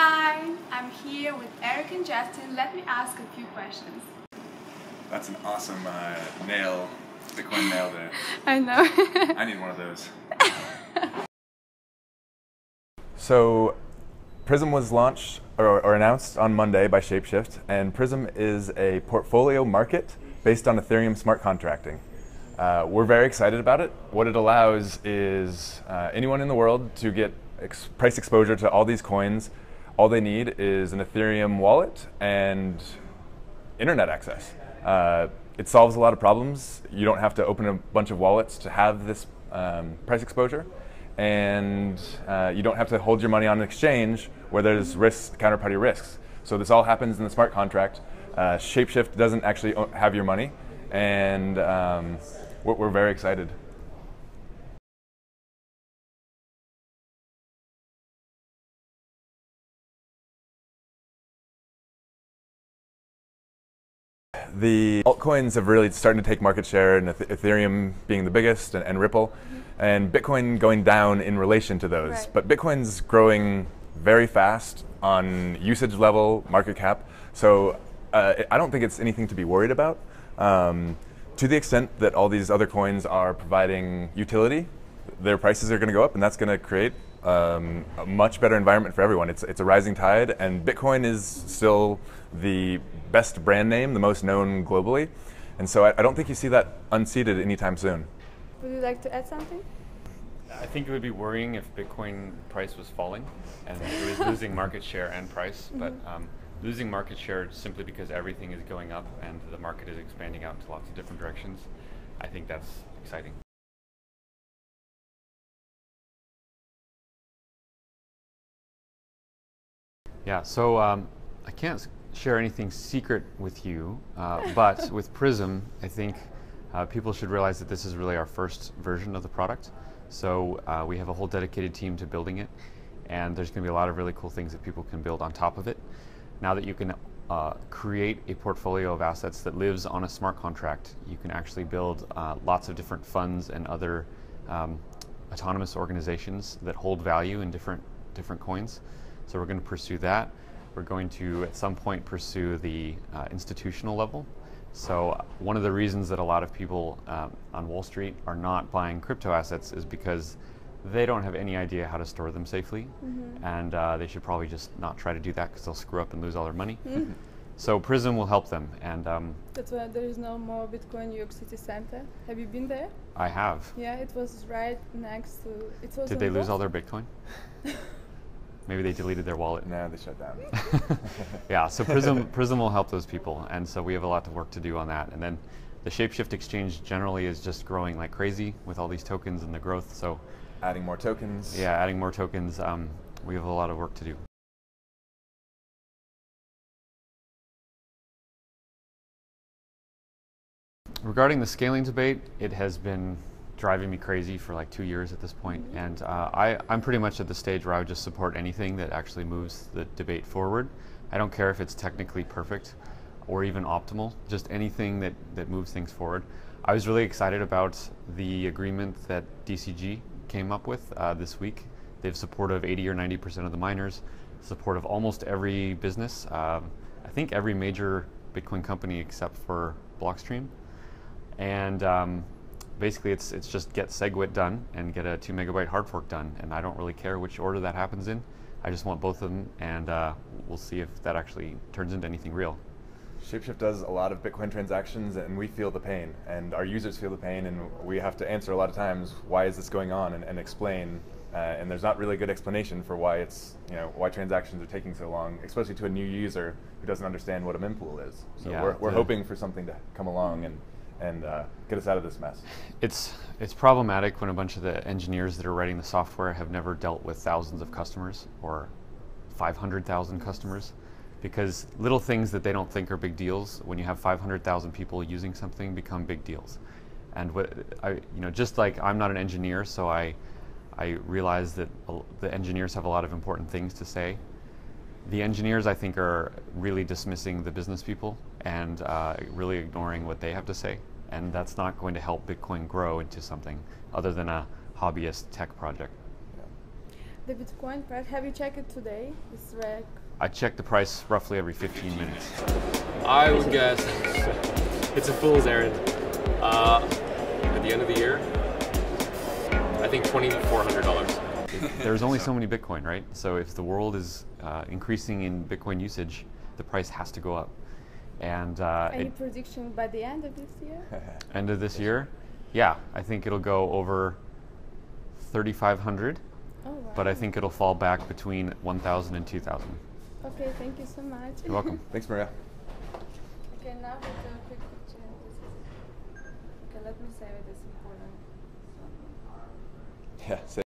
Hi, I'm here with Eric and Justin. Let me ask a few questions. That's an awesome Bitcoin nail there. I know. I need one of those. So, Prism was launched or announced on Monday by ShapeShift, and Prism is a portfolio market based on Ethereum smart contracting. We're very excited about it. What it allows is anyone in the world to get price exposure to all these coins. All they need is an Ethereum wallet and internet access. It solves a lot of problems. You don't have to open a bunch of wallets to have this price exposure, and you don't have to hold your money on an exchange where there's counterparty risks. So this all happens in the smart contract. ShapeShift doesn't actually have your money, and we're very excited. The altcoins have really started to take market share, and Ethereum being the biggest, and Ripple, and Bitcoin going down in relation to those. Right. But Bitcoin's growing very fast on usage level, market cap. So I don't think it's anything to be worried about. To the extent that all these other coins are providing utility, their prices are going to go up, and that's going to create a much better environment for everyone. It's a rising tide, and Bitcoin is still the best brand name, the most known globally, and so I don't think you see that unseated anytime soon. Would you like to add something? I think it would be worrying if Bitcoin price was falling and it was losing market share and price, but losing market share simply because everything is going up and the market is expanding out into lots of different directions, I think that's exciting. Yeah, so I can't share anything secret with you, but with Prism, I think people should realize that this is really our first version of the product. So we have a whole dedicated team to building it, and there's going to be a lot of really cool things that people can build on top of it. Now that you can create a portfolio of assets that lives on a smart contract, you can actually build lots of different funds and other autonomous organizations that hold value in different coins. So we're going to pursue that. We're going to, at some point, pursue the institutional level. So one of the reasons that a lot of people on Wall Street are not buying crypto assets is because they don't have any idea how to store them safely, and they should probably just not try to do that because they'll screw up and lose all their money. So Prism will help them, and That's why there is no more Bitcoin New York City Center. Have you been there? I have. Yeah, it was right next to. It was. Did they lose all their Bitcoin? Maybe they deleted their wallet. No, they shut down. Yeah, so Prism will help those people, and so we have a lot of work to do on that. And then the ShapeShift exchange generally is just growing like crazy with all these tokens and the growth. So Adding more tokens. yeah, adding more tokens. We have a lot of work to do. Regarding the scaling debate, it has been driving me crazy for like 2 years at this point, and I'm pretty much at the stage where I would just support anything that actually moves the debate forward. I don't care if it's technically perfect or even optimal, just anything that moves things forward. I was really excited about the agreement that DCG came up with this week. They have support of 80 or 90% of the miners, support of almost every business. I think every major Bitcoin company except for Blockstream. And basically it's just get SegWit done and get a 2 megabyte hard fork done, and I don't really care which order that happens in. I just want both of them, and we'll see if that actually turns into anything real. ShapeShift does a lot of Bitcoin transactions, and we feel the pain, and our users feel the pain, and we have to answer a lot of times, why is this going on, and explain. And there's not really a good explanation for why why transactions are taking so long, especially to a new user who doesn't understand what a mempool is. So yeah, we're hoping for something to come along and get us out of this mess. It's problematic when a bunch of the engineers that are writing the software have never dealt with thousands of customers or 500,000 customers, because little things that they don't think are big deals, when you have 500,000 people using something, become big deals. And just like I'm not an engineer, so I realize that the engineers have a lot of important things to say. The engineers, I think, are really dismissing the business people and really ignoring what they have to say. And that's not going to help Bitcoin grow into something other than a hobbyist tech project. the Bitcoin price, have you checked it today? This rec. I check the price roughly every 15 minutes. I would guess it's a fool's errand. At the end of the year, I think $2,400. There's only so many Bitcoin, right? So if the world is increasing in Bitcoin usage, the price has to go up. And any prediction by the end of this year? End of this year? Yeah, I think it'll go over 3,500. Oh, wow. But I think it'll fall back between 1,000 and 2,000. Okay, thank you so much. You're welcome. Thanks, Maria. Okay, now with a quick picture. Okay, let me say it is important. Yeah.